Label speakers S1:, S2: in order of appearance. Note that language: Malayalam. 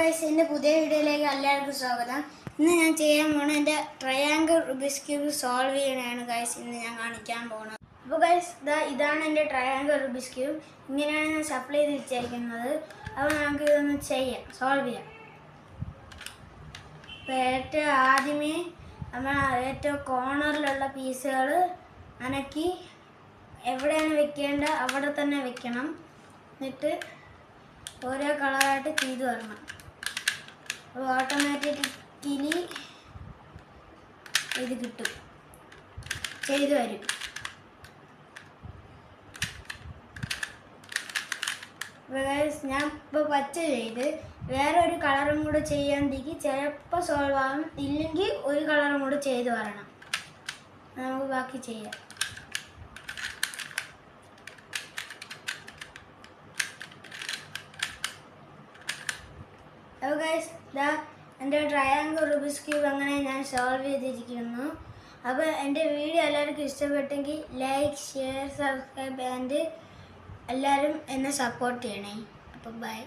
S1: ഗൈസ്, എൻ്റെ പുതിയ വീഡിയോയിലേക്ക് എല്ലാവർക്കും സ്വാഗതം. ഇന്ന് ഞാൻ ചെയ്യാൻ പോകുന്നത് എൻ്റെ ട്രയാങ്കിൾ റുബിക്സ് ക്യൂബ് സോൾവ് ചെയ്യണതാണ് ഗൈസ് ഇന്ന് ഞാൻ കാണിക്കാൻ പോകുന്നത്. അപ്പോൾ ഗൈസ്, ഇതാണ് എൻ്റെ ട്രയാങ്കിൾ റുബിക്സ് ക്യൂബ്. ഇങ്ങനെയാണ് ഞാൻ സപ്ലൈ ചെയ്ത് വെച്ചിരിക്കുന്നത്. അപ്പോൾ നമുക്ക് ഇതൊന്ന് സോൾവ് ചെയ്യാം. അപ്പോൾ ഏറ്റവും ആദ്യമേ നമ്മൾ ഏറ്റവും കോർണറിലുള്ള പീസുകൾ അനക്കി എവിടെയാണ് വെക്കേണ്ടത് അവിടെ തന്നെ വെക്കണം. എന്നിട്ട് ഓരോ കളറായിട്ട് ചെയ്തു വരണം. അപ്പോൾ ഓട്ടോമാറ്റിക്കലി ഇത് കിട്ടും, ചെയ്തു വരും. ഞാൻ ഇപ്പോൾ പച്ച ചെയ്ത് വേറെ ഒരു കളറും കൂടെ ചെയ്യാണ്ടെങ്കിൽ ചിലപ്പോൾ സോൾവ് ആകും, ഇല്ലെങ്കിൽ ഒരു കളറും കൂടെ ചെയ്തു വരണം. നമുക്ക് ബാക്കി ചെയ്യാം. അപ്പോൾ ഗൈസ്, എൻ്റെ ട്രയാങ്കിൾ റുബിക്സ് ക്യൂബ് അങ്ങനെ ഞാൻ സോൾവ് ചെയ്തിരിക്കുന്നു. അപ്പോൾ എൻ്റെ വീഡിയോ എല്ലാവർക്കും ഇഷ്ടപ്പെട്ടെങ്കിൽ ലൈക്ക്, ഷെയർ, സബ്സ്ക്രൈബ് ആൻഡ് എല്ലാവരും എന്നെ സപ്പോർട്ട് ചെയ്യണേ. അപ്പോൾ ബൈ.